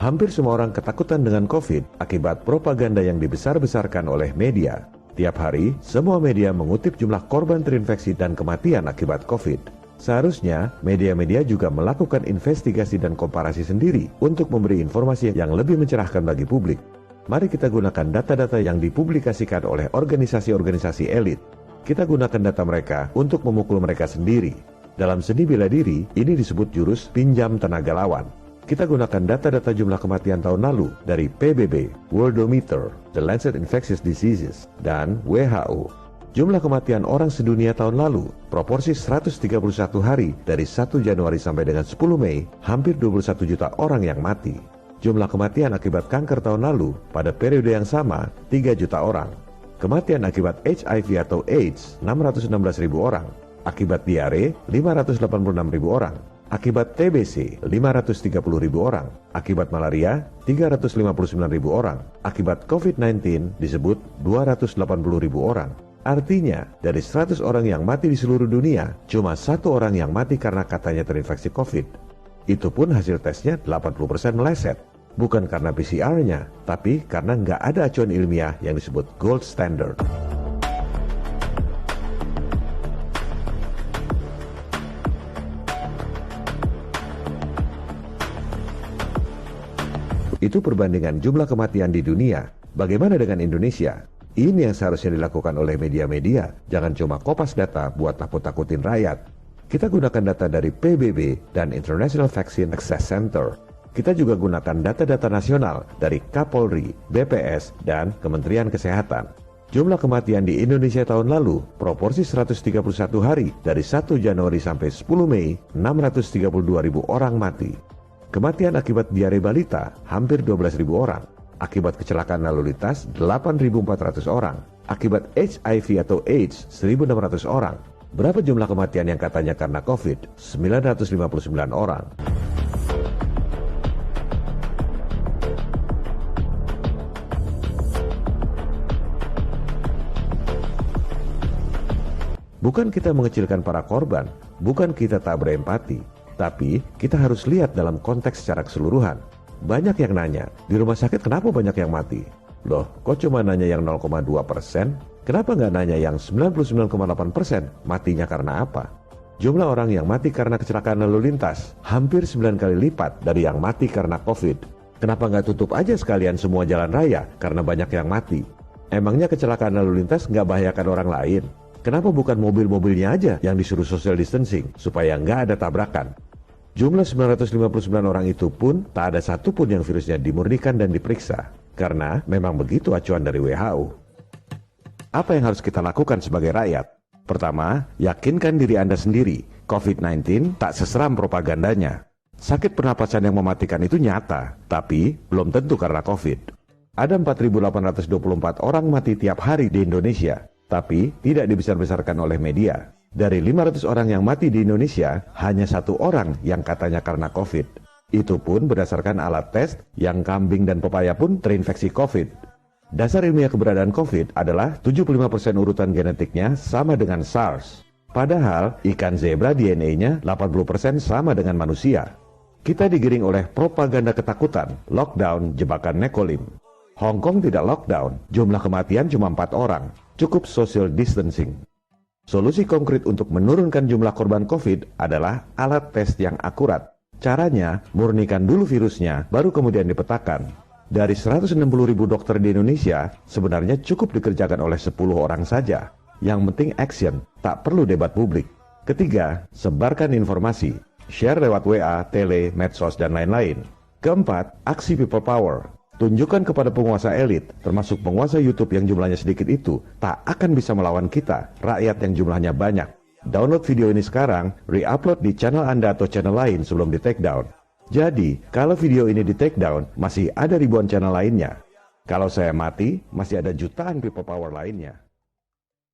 Hampir semua orang ketakutan dengan COVID akibat propaganda yang dibesar-besarkan oleh media. Tiap hari, semua media mengutip jumlah korban terinfeksi dan kematian akibat COVID. Seharusnya, media-media juga melakukan investigasi dan komparasi sendiri untuk memberi informasi yang lebih mencerahkan bagi publik. Mari kita gunakan data-data yang dipublikasikan oleh organisasi-organisasi elit. Kita gunakan data mereka untuk memukul mereka sendiri. Dalam seni bela diri, ini disebut jurus pinjam tenaga lawan. Kita gunakan data-data jumlah kematian tahun lalu dari PBB, Worldometer, The Lancet Infectious Diseases, dan WHO. Jumlah kematian orang sedunia tahun lalu, proporsi 131 hari dari 1 Januari sampai dengan 10 Mei, hampir 21 juta orang yang mati. Jumlah kematian akibat kanker tahun lalu, pada periode yang sama, 3 juta orang. Kematian akibat HIV atau AIDS, 616.000 orang. Akibat diare, 586.000 orang. Akibat TBC, 530.000 orang. Akibat malaria, 359.000 orang. Akibat COVID-19 disebut 280.000 orang. Artinya, dari 100 orang yang mati di seluruh dunia, cuma 1 orang yang mati karena katanya terinfeksi COVID. Itu pun hasil tesnya 80% meleset. Bukan karena PCR-nya, tapi karena nggak ada acuan ilmiah yang disebut gold standard. Itu perbandingan jumlah kematian di dunia. Bagaimana dengan Indonesia? Ini yang seharusnya dilakukan oleh media-media. Jangan cuma kopas data buat takut-takutin rakyat. Kita gunakan data dari PBB dan International Vaccine Access Center. Kita juga gunakan data-data nasional dari Kapolri, BPS, dan Kementerian Kesehatan. Jumlah kematian di Indonesia tahun lalu, proporsi 131 hari dari 1 Januari sampai 10 Mei, 632.000 orang mati. Kematian akibat diare balita hampir 12.000 orang. Akibat kecelakaan lalu lintas 8.400 orang. Akibat HIV atau AIDS 1.600 orang. Berapa jumlah kematian yang katanya karena COVID? 959 orang. Bukan kita mengecilkan para korban, bukan kita tak berempati. Tapi, kita harus lihat dalam konteks secara keseluruhan. Banyak yang nanya, di rumah sakit kenapa banyak yang mati? Loh, kok cuma nanya yang 0,2%? Kenapa nggak nanya yang 99,8% matinya karena apa? Jumlah orang yang mati karena kecelakaan lalu lintas hampir 9 kali lipat dari yang mati karena COVID. Kenapa nggak tutup aja sekalian semua jalan raya karena banyak yang mati? Emangnya kecelakaan lalu lintas nggak bahayakan orang lain? Kenapa bukan mobil-mobilnya aja yang disuruh social distancing supaya nggak ada tabrakan? Jumlah 959 orang itu pun tak ada satupun yang virusnya dimurnikan dan diperiksa. Karena memang begitu acuan dari WHO. Apa yang harus kita lakukan sebagai rakyat? Pertama, yakinkan diri Anda sendiri. COVID-19 tak seseram propagandanya. Sakit pernapasan yang mematikan itu nyata, tapi belum tentu karena COVID. Ada 4.824 orang mati tiap hari di Indonesia. Tapi tidak dibesar-besarkan oleh media. Dari 500 orang yang mati di Indonesia, hanya 1 orang yang katanya karena COVID. Itu pun berdasarkan alat tes yang kambing dan pepaya pun terinfeksi COVID. Dasar ilmiah keberadaan COVID adalah 75% urutan genetiknya sama dengan SARS. Padahal ikan zebra DNA-nya 80% sama dengan manusia. Kita digiring oleh propaganda ketakutan, lockdown, jebakan Nekolim. Hong Kong tidak lockdown, jumlah kematian cuma 4 orang. Cukup social distancing. Solusi konkret untuk menurunkan jumlah korban COVID adalah alat tes yang akurat. Caranya, murnikan dulu virusnya, baru kemudian dipetakan. Dari 160.000 dokter di Indonesia, sebenarnya cukup dikerjakan oleh 10 orang saja. Yang penting action, tak perlu debat publik. Ketiga, sebarkan informasi. Share lewat WA, tele, medsos, dan lain-lain. Keempat, aksi people power. Tunjukkan kepada penguasa elit, termasuk penguasa YouTube yang jumlahnya sedikit itu, tak akan bisa melawan kita, rakyat yang jumlahnya banyak. Download video ini sekarang, re-upload di channel Anda atau channel lain sebelum di take down. Jadi, kalau video ini di take down, masih ada ribuan channel lainnya. Kalau saya mati, masih ada jutaan people power lainnya.